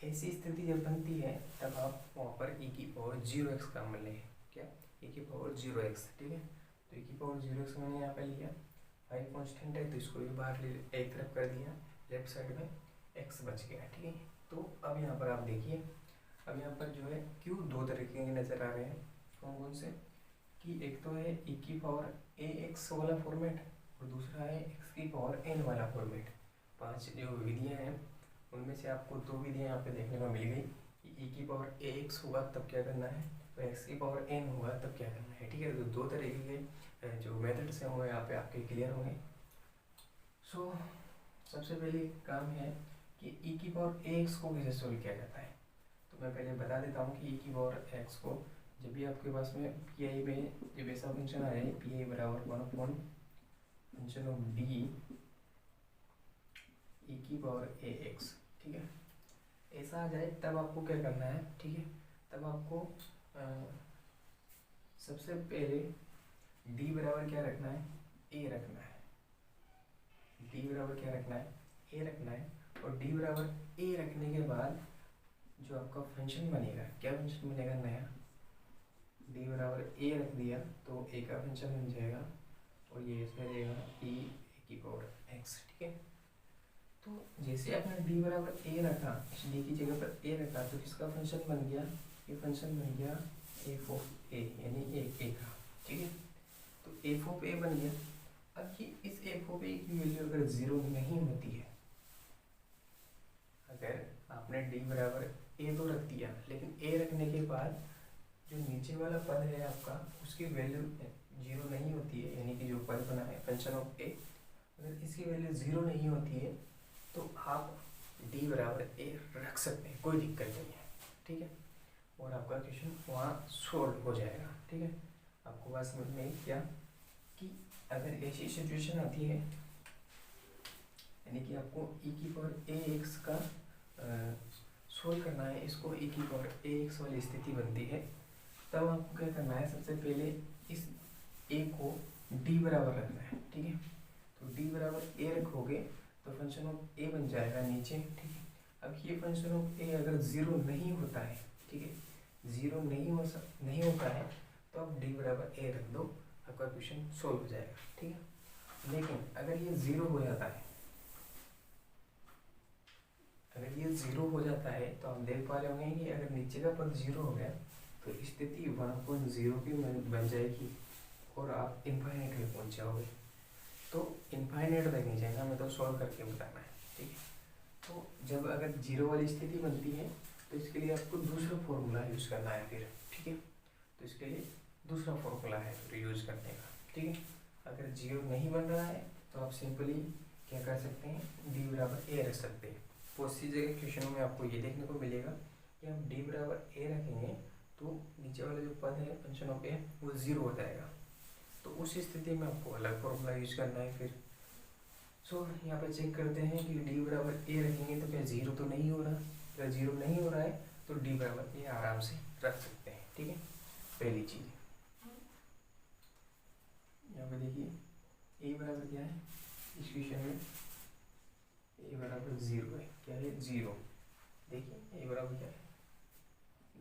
ऐसी स्थिति जब बनती है तब आप वहाँ पर e की पावर 0x का मान लें, क्या, e की पावर 0x, ठीक है। तो e की पावर 0x मैंने यहाँ पर लिया, फाइव कॉन्स्टेंट है तो इसको भी बाहर एक तरफ कर दिया, लेफ्ट साइड में x बच गया, ठीक है। तो अब यहाँ पर आप देखिए, अब यहाँ पर जो है q दो तरीके के नज़र आ रहे हैं, कौन कौन से, कि एक तो है e की पावर ax वाला फॉर्मेट और दूसरा है x की पावर n वाला फॉर्मेट। 5 जो विधियाँ हैं उनमें से आपको 2 विधियाँ यहाँ पे देखने को मिल गई कि e की पावर ax होगा तब क्या करना है, और x की पावर n होगा तब क्या करना है, ठीक है। तो 2 तरीके के जो मेथड्स हैं वो यहाँ पे आपके क्लियर होंगे। सो सबसे पहले काम है कि e की पावर ax को कैसे सोल्व किया जाता है। तो मैं पहले बता देता हूँ कि e की पावर x को जब भी आपके पास में पी आई में जब ऐसा फंक्शन आ जाए, पी आई बराबर 1 फंक्शन ऑफ डी e की पावर ax, ठीक है, ऐसा आ जाए तब आपको क्या करना है, ठीक है। तब आपको सबसे पहले d बराबर क्या रखना है, a रखना है, d बराबर क्या रखना है, a रखना है। और d बराबर a रखने के बाद जो आपका फंक्शन बनेगा, क्या फंक्शन बनेगा नया, d बराबर a रख दिया तो a का फंक्शन बन जाएगा और ये इसमें रहेगा e की पावर x, ठीक है। तो जैसे आपने d बराबर a रखा, इस d की जगह पर a रखा तो किसका फंक्शन बन गया, ये फंक्शन बन गया f ऑफ a, यानी a का, ठीक है। तो f ऑफ a बन गया। अब ये इस f ऑफ a की वैल्यू अगर 0 नहीं होती है, अगर आपने d बराबर a तो रख दिया लेकिन a रखने के बाद जो नीचे वाला पद है आपका उसकी वैल्यू 0 नहीं होती है, यानी कि जो पद बना है फंक्शन ऑफ a, अगर इसकी वैल्यू 0 नहीं होती है तो आप d बराबर a रख सकते हैं, कोई दिक्कत नहीं है, ठीक है। और आपका क्वेश्चन वहाँ सोल्व हो जाएगा, ठीक है। आपको बात समझ में आई क्या, कि अगर ऐसी सिचुएशन आती है, यानी कि आपको e की पावर ax का सोल्व करना है, इसको e की पावर ax वाली स्थिति बनती है, तब आपको क्या करना है, सबसे पहले इस a को d बराबर रखना है, ठीक है। तो d बराबर a रखोगे तो फंक्शन ऑफ a बन जाएगा नीचे, ठीक है। अब ये फंक्शन ऑफ a अगर 0 नहीं होता है, ठीक है, 0 नहीं होता है तो आप d बराबर a रख दो, आपका क्वेश्चन सोल्व हो जाएगा, ठीक है। लेकिन अगर ये 0 हो जाता है, अगर ये 0 हो जाता है तो आप देख पा रहे होंगे कि अगर नीचे का पद 0 हो गया तो स्थिति 1.0 की बन जाएगी और आप इनफाइनाइट में पहुंच जाओगे। तो इनफाइनाइट तक नहीं जाएगा, मैं तो सॉल्व करके बताना है, ठीक है। तो जब अगर 0 वाली स्थिति बनती है तो इसके लिए आपको दूसरा फॉर्मूला यूज़ करना है फिर, ठीक है। तो इसके लिए दूसरा फॉर्मूला है फिर यूज़ करने का, ठीक है। अगर 0 नहीं बन रहा है तो आप सिंपली क्या कर सकते हैं, d बराबर a रख सकते हैं। प्रोसीजर के क्वेश्चनों में आपको ये देखने को मिलेगा कि हम d बराबर a रखेंगे तो नीचे वाला जो पद है फंक्शन ऑफ a वो 0 हो जाएगा, तो उस स्थिति में आपको अलग फॉर्मूला यूज करना है फिर। सो यहाँ पे चेक करते हैं कि d बराबर a रखेंगे तो क्या 0 तो नहीं हो रहा, अगर 0 नहीं हो रहा है तो d बराबर a आराम से रख सकते हैं, ठीक है। पहली चीज़ यहाँ पे देखिए a बराबर क्या है, इस क्वेश्चन में a बराबर 0 है, क्या है 0, देखिए a बराबर क्या है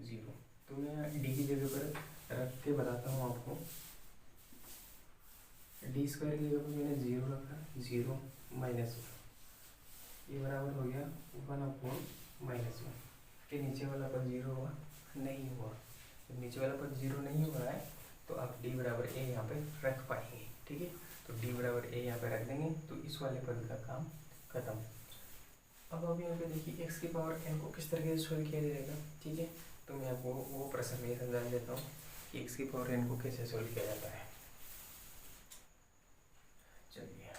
0। तो मैं यहाँ d की जगह पर रख के बताता हूँ आपको, डी स्क्वायर की जगह पर मैंने 0 रखा, 0 माइनस 1, ये बराबर हो गया 1/-1। के नीचे वाला पद 0 हुआ नहीं हुआ, जब नीचे वाला पद 0 नहीं हो रहा है तो आप d बराबर a यहाँ पे रख पाएंगे, ठीक है। तो d बराबर a यहाँ पे रख देंगे तो इस वाले पद का काम खत्म। अब आप यहाँ पे देखिए x की पावर n को किस तरीके से सोल्व किया जाएगा, ठीक है। तो मैं आपको वो प्रश्न में समझा देता हूँ कि x की पावर n को कैसे सोल्व किया जाता है। चलिए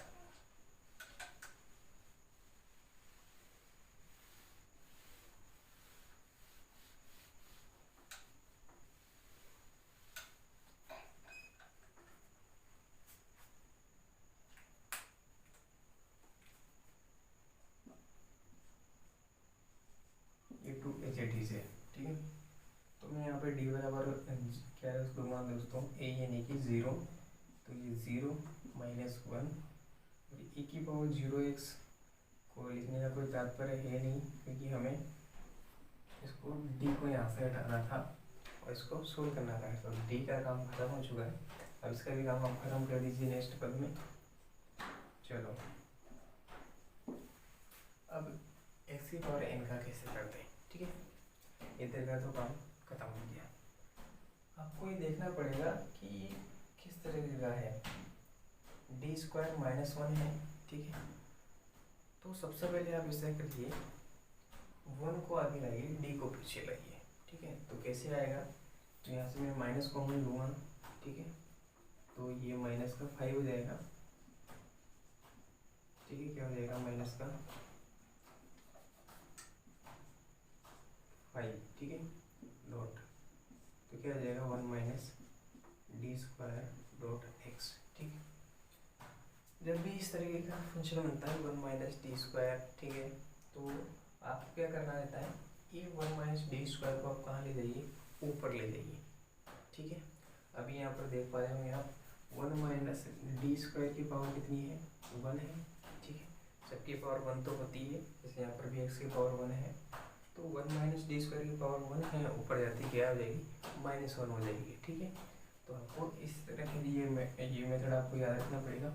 से डी से, ठीक है। तो मैं यहाँ पे डी बराबर क्या है उसको मान दोस्तों ए यानी कि 0, तो ये 0 -1 और e की पावर 0x को लिखने का कोई तात्पर्य है नहीं, क्योंकि हमें इसको डी को यहाँ से हटाना था और इसको सोल्व करना था। तो डी का काम खत्म हो चुका है, अब इसका भी काम आप खत्म कर दीजिए नेक्स्ट पद में। चलो अब x की पावर n का कैसे करते हैं, ठीक है। इधर का तो काम खत्म हो गया। आपको ये देखना पड़ेगा कि किस तरह का है। d² -1 है, ठीक है। तो सबसे पहले आप ऐसा करिए, 1 को आगे लाइए, d को पीछे लाइए, ठीक है। तो कैसे आएगा, तो यहाँ से मैं माइनस कॉमन लूँगा, ठीक है। तो ये माइनस का 5 हो जाएगा, ठीक है। क्या हो जाएगा माइनस का 5, ठीक है, डॉट। तो क्या हो जाएगा 1 - d² x, ठीक है। जब भी इस तरीके का फंक्शन बनता है 1 - d², ठीक है, तो आपको क्या करना रहता है, ये 1 - d² को आप कहाँ ले जाइए, ऊपर ले जाइए, ठीक है। अभी यहाँ पर देख पा रहे होंगे आप 1 - d² की पावर कितनी है, 1 है, ठीक है। सबकी पावर 1 तो होती है, जैसे यहाँ पर भी x की पावर 1 है, तो 1 - d² की पावर 1 है, ऊपर जाती क्या हो जाएगी, -1 हो जाएगी, ठीक है। तो आपको इस तरह के ये मेथड आपको याद रखना पड़ेगा।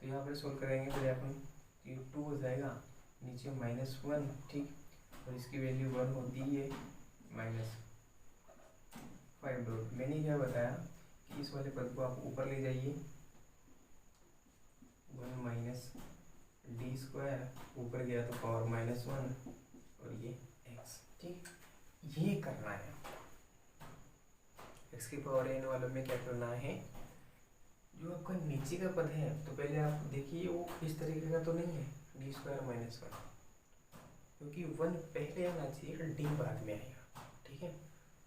तो यहाँ पर सोल्व करेंगे तो अपन ये 2 हो जाएगा, नीचे -1, ठीक, और इसकी वैल्यू 1 होती है -5 डॉट। मैंने क्या बताया कि इस वाले पद को आप ऊपर ले जाइए, 1 - d², ऊपर गया तो पावर -1 और ये x, ठीक। ये करना है x की पावर n वालों में क्या करना है, जो आपका नीचे का पद है, तो पहले आप देखिए वो इस तरीके का तो नहीं है, d² -1, क्योंकि 1 पहले आना चाहिए, d बाद में आएगा, ठीक है।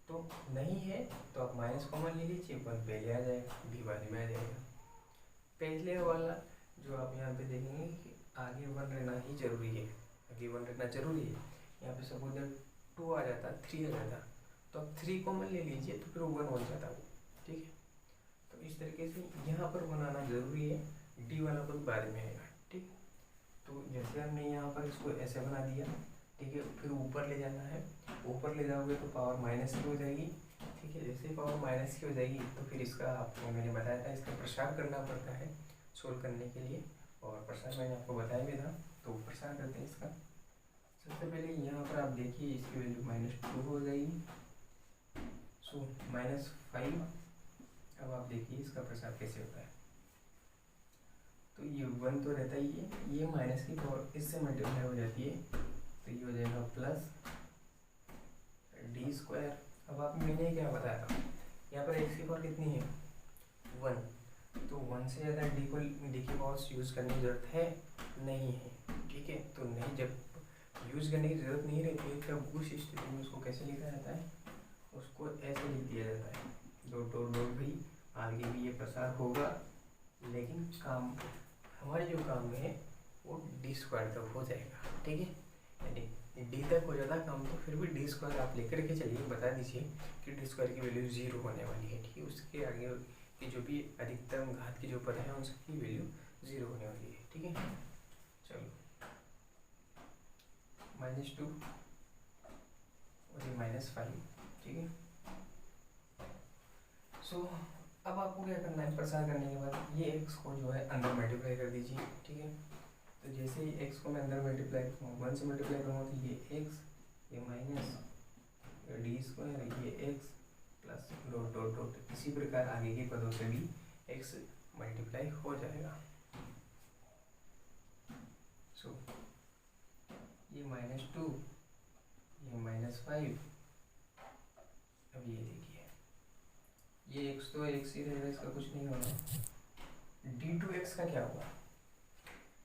तो नहीं है तो आप माइनस कॉमन ले लीजिए, 1 पहले आ जाएगा, d बाद में आ जाएगा। पहले वाला जो आप यहाँ पे देखेंगे कि आगे 1 रहना ही जरूरी है, आगे 1 रहना जरूरी है। यहाँ पे सपोज 2 आ जाता, 3 आ जाता, तो आप 3 कॉमन ले लीजिए, तो फिर 1 हो जाता वो, ठीक है। तो इस तरीके से यहाँ पर बनाना जरूरी है, डी वाला पद बाद में आएगा, ठीक। तो जैसे हमने यहाँ पर इसको ऐसे बना दिया, ठीक है, फिर ऊपर ले जाना है, ऊपर ले जाओगे तो पावर -की हो जाएगी, ठीक है। जैसे पावर -की हो जाएगी तो फिर इसका आपको मैंने बताया था, इसका प्रसार करना पड़ता है सोल्व करने के लिए, और प्रसार मैंने आपको बताया भी था। तो प्रसार करते हैं इसका। सबसे पहले यहाँ पर आप देखिए इसकी वैल्यू -2 हो जाएगी, सो -5। अब आप देखिए इसका प्रसार कैसे होता है, तो ये 1 तो रहता ही है, ये माइनस की पावर इससे मल्टीप्लाई हो जाती है, तो ये हो जाएगा प्लस d²। अब आप मैंने क्या बताया था, यहाँ पर x की पावर कितनी है, 1, तो 1 से ज़्यादा डी की पावर यूज़ करने की ज़रूरत है नहीं है, ठीक है। तो नहीं, जब यूज़ करने की ज़रूरत नहीं रहती है तब उस स्थिति में उसको कैसे लिखा जाता है, उसको ऐसे लिख दिया जाता है, डॉट डॉट डॉट। भाई आगे भी ये प्रसार होगा, लेकिन काम हमारे जो काम है वो d² तक हो जाएगा, ठीक है। यानी d तक हो जाता काम, तो फिर भी d² आप लेकर के चलिए, बता दीजिए कि d² की वैल्यू 0 होने वाली है, ठीक है। उसके आगे की जो भी अधिकतम घात के जो पद है उसकी वैल्यू 0 होने वाली है, ठीक है। चलो -2 और ये -5, ठीक है। सो अब आपको क्या करना है, प्रसार करने के बाद ये x को जो है अंदर मल्टीप्लाई कर दीजिए, ठीक है। तो जैसे ही x को मैं अंदर मल्टीप्लाई करूँगा, 1 से मल्टीप्लाई करूँगा, तो ये x, ये माइनस d², ये x plus dot dot dot. इसी प्रकार आगे के पदों से भी x मल्टीप्लाई हो जाएगा। सो ये -2, ये -5। अब ये देखिए, ये x तो x ही रहेगा, इसका कुछ नहीं होना। d2x का क्या हुआ,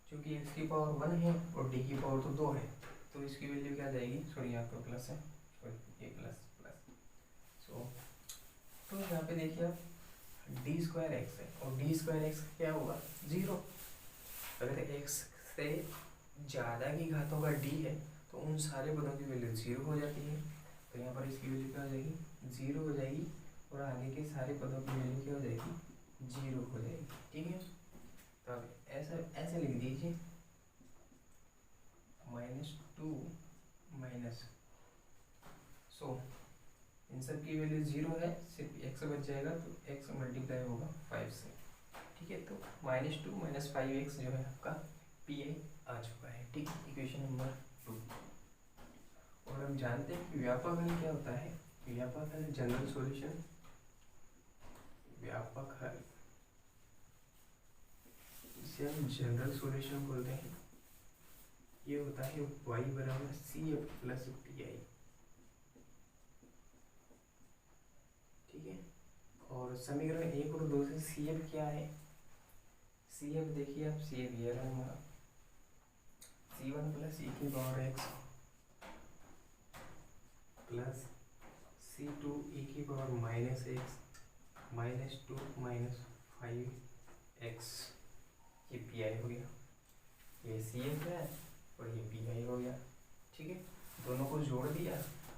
क्योंकि x की पावर 1 है और d की पावर तो 2 है, तो इसकी वैल्यू क्या जाएगी, सॉरी यहाँ पर प्लस है, सॉरी ये प्लस प्लस। सो तो यहाँ पे देखिए आप d²x है, और d²x क्या होगा, 0। अगर x से ज़्यादा की घातों का d है तो उन सारे पदों की वैल्यू 0 हो जाती है। तो यहाँ पर इसकी वैल्यू क्या हो जाएगी, 0 हो जाएगी, और आगे के सारे पदों की वैल्यू क्या हो जाएगी, 0 हो जाएगी। ठीक है, तो अब ऐसा ऐसे लिख दीजिए, -2 माइनस, सो इन सब की वैल्यू 0 है, सिर्फ x बच जाएगा, तो x मल्टीप्लाई होगा 5 से। ठीक है, तो -2 - 5x जो है आपका पी आई आ चुका है। ठीक है, इक्वेशन नंबर 2। और हम जानते हैं कि व्यापक हल क्या होता है। व्यापक हल जनरल सॉल्यूशन, व्यापक हल इसे हम जनरल सॉल्यूशन बोलते हैं। ये होता है y बराबर CF प्लस PI। ठीक है, और समीकरण 1 और 2 से CF क्या है, CF देखिए आप, CF ये रहा हमारा C1 प्लस e की power x plus C2 e की पावर -x -2 -5x, ये PI हो गया, ये CF है और ये PI हो गया। ठीक है, दोनों को जोड़ दिया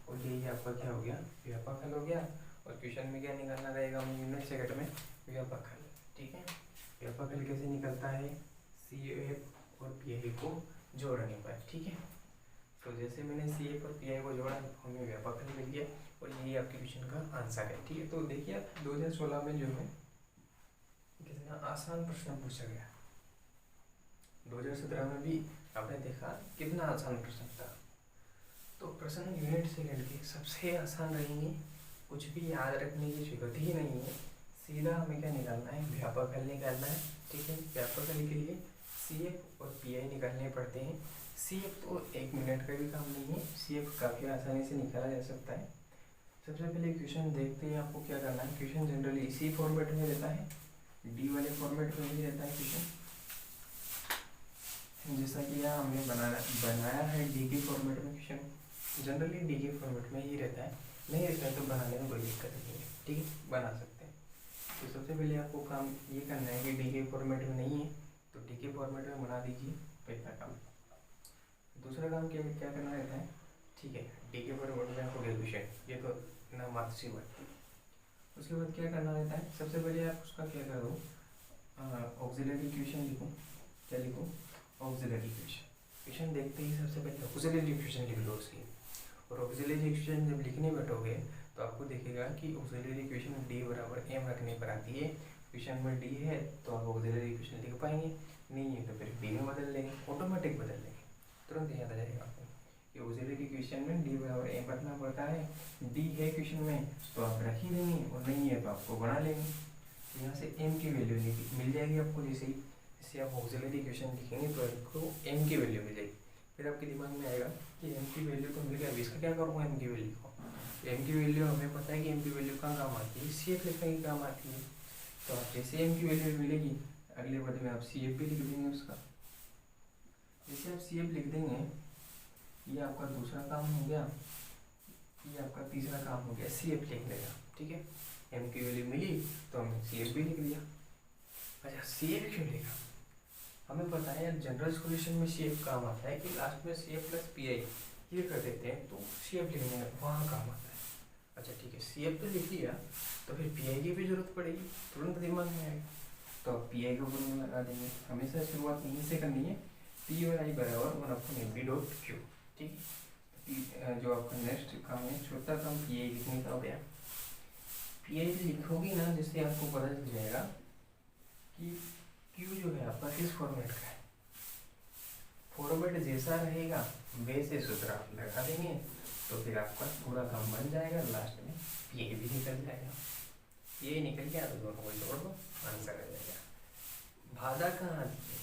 और यही आपका क्या हो गया, व्यापक हल हो गया। और क्वेश्चन में क्या निकालना रहेगा, हम यूनिट सेकंड में व्यापक हल। ठीक है, व्यापक हल कैसे निकलता है, CF और PI को जोड़ने पर। ठीक है, तो जैसे मैंने CF और PI को जोड़ा, हमें व्यापक हल मिल गया, और यही आपके क्वेश्चन का आंसर है। ठीक है, तो देखिए आप 2016 में जो है कितना आसान प्रश्न पूछा गया, 2017 में भी आपने देखा कितना आसान प्रश्न था। तो प्रश्न यूनिट सेकंड के सबसे आसान रहेंगे, कुछ भी याद रखने की जरूरत ही नहीं है, सीधा हमें क्या निकालना है, व्यापक हल निकालना है। ठीक है, व्यापक हल के लिए CF और PI निकालने पड़ते हैं। CF तो 1 मिनट का भी काम नहीं है, CF काफ़ी आसानी से निकाला जा सकता है। सबसे पहले क्वेश्चन देखते हैं, आपको क्या करना है। क्वेश्चन जनरली इसी फॉर्मेट में रहता है, डी वाले फॉर्मेट में ही रहता है क्वेश्चन, जैसा कि यहाँ हमने बनाया है डी के फॉर्मेट में। क्वेश्चन जनरली डी के फॉर्मेट में ही रहता है, नहीं रहता है तो बनाने में कोई दिक्कत नहीं है। ठीक है, बना सकते हैं। तो सबसे पहले आपको काम ये करना है कि डी के फॉर्मेट में नहीं है तो डी के फॉर्मेट में बना दीजिए, पहला काम। दूसरा काम क्या क्या करना रहता है, ठीक है, डी के फॉर्मेट में हो गया क्वेश्चन, ये तो ना मात्र सी बात। उसके बाद क्या करना रहता है, सबसे पहले आप उसका क्या करो, ऑक्सिलरी इक्वेशन लिखो। क्या लिखो, ऑक्सिलरी इक्वेशन। इक्वेशन देखते ही सबसे पहले ऑक्सिलरी इक्वेशन लिख लो उसकी। और ऑक्सिलरी इक्वेशन जब लिखने बैठोगे तो आपको देखेगा कि ऑक्सिलरी इक्वेशन डी बराबर एम रखने पर आती है। इक्वेशन में डी है तो आप ऑक्सिलरी इक्वेशन लिख पाएंगे, नहीं है तो फिर डी में बदल लेंगे, ऑटोमेटिक बदल लेंगे, तुरंत याद आ जाएगा आपको कि ऑक्सिलरी इक्वेशन में डी बराबर एम रखना पड़ता है। डी है क्वेश्चन में तो आप रख ही देंगे, और नहीं है तो आपको बना लेंगे। तो यहाँ से एम की वैल्यू मिल जाएगी आपको, जैसे ही जैसे आप ऑक्सिलरी इक्वेशन लिखेंगे तो आपको एम की वैल्यू मिल जाएगी। फिर आपके दिमाग में आएगा कि एम की वैल्यू तो मिल गया, अब इसका क्या करूँगा एम की वैल्यू को। एम की वैल्यू हमें पता है कि एम की वैल्यू कहाँ काम आती है, CF लिखने की काम आती है। तो आप जैसे एम की वैल्यू मिलेगी अगले पद में आप CF भी लिख देंगे उसका। जैसे आप CF लिख देंगे, ये आपका दूसरा काम हो गया, ये आपका तीसरा काम हो गया, CF लिख देगा। ठीक है, एम की वैल्यू मिली तो हमने CF भी लिख दिया। अच्छा, CF क्यों लिखा, हमें पता है जनरल सॉल्यूशन में CF काम आता है कि लास्ट में CF प्लस PI ये कर देते हैं तो CF लिखने में वहाँ काम आता है। अच्छा ठीक है, CF तो लिख लिया तो फिर PI की भी जरूरत पड़ेगी, तुरंत दिमाग में आएगा, तो आप PI का फॉर्मूला लगा देंगे। हमेशा शुरुआत यहीं से करनी है, PI बराबर 1/MP.Q। ठीक है, जो आपका नेक्स्ट काम है, छोटा काम PI लिखने का हो गया। PI लिखोगी ना, जिससे आपको पता चल जाएगा कि Q जो है आपका किस फॉर्मेट का है। फॉर्मेट जैसा रहेगा वैसे सूत्र आप लगा देंगे तो फिर आपका पूरा काम बन जाएगा, लास्ट में ये भी निकल जाएगा। ये निकल गया तो दोनों को जोड़ दो, आंसर आ जाएगा। बाधा कहाँ आती है,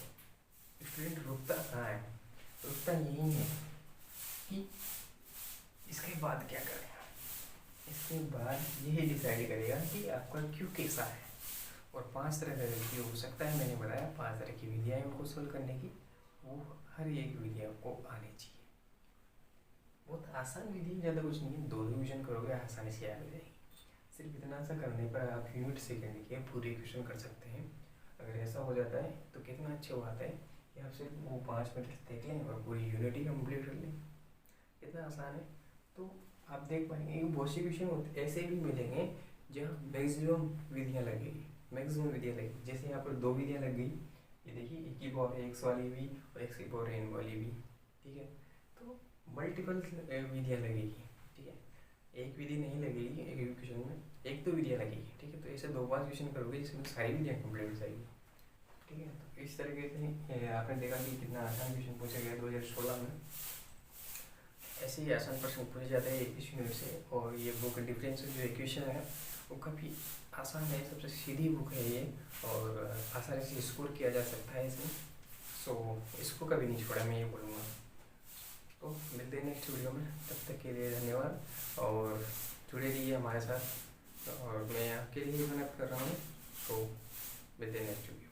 स्टूडेंट रुकता कहाँ है, रुकता यही है कि इसके बाद क्या करेगा। इसके बाद यही डिसाइड करेगा कि आपका क्यू कैसा है। और 5 तरह का क्यू हो सकता है, मैंने बताया 5 तरह की विधियाँ उनको सोल्व करने की, वो हर एक विधि आपको आनी चाहिए। बहुत आसान विधि, ज़्यादा कुछ नहीं है, 2 रिवीजन करोगे आसानी से याद हो जाएगी। सिर्फ इतना सा करने पर आप यूनिट सेकंड के पूरे क्वेश्चन कर सकते हैं। अगर ऐसा हो जाता है तो कितना अच्छा बात है कि आप सिर्फ वो 5 मिनट देख लें और पूरी यूनिट ही कम्प्लीट कर लें। कितना आसान है। तो आप देख पाएंगे बहुत सी क्वेश्चन ऐसे भी मिलेंगे जहाँ मैक्सिमम विधियाँ लगेगी, मैक्सिमम विधियाँ लगेगी। जैसे यहाँ पर 2 विधियाँ लग गई, ये देखिए एक की पावर x वाली भी और x की पावर n वाली भी, ठीक है। तो मल्टीपल विधियाँ लगेगी, ठीक है। एक विधि नहीं लगेगी एक क्वेश्चन में, एक तो विधियाँ लगेगी, ठीक है। तो ऐसे 2-5 क्वेश्चन करोगे जिसमें सारी विधियाँ कंप्लीट हो जाएगी, ठीक है। तो इस तरीके से आपने देखा कि कितना आसान क्वेश्चन पूछा गया 2016 में। ऐसे ही आसान प्रश्न पूछे जाते हैं इस यूनिट से। और ये बुक डिफरेंशियल जो इक्वेशन है वो काफ़ी आसान है, सबसे सीधी बुक है ये, और आसानी से स्कोर किया जा सकता है इसमें। सो इसको कभी नहीं छोड़ा, मैं ये बोलूँगा। तो मिलते हैं नेक्स्ट वीडियो में, तब तक के लिए धन्यवाद और जुड़े रहिए हमारे साथ। और मैं आपके लिए मेहनत कर रहा हूँ, तो मिलते हैं नेक्स्ट वीडियो।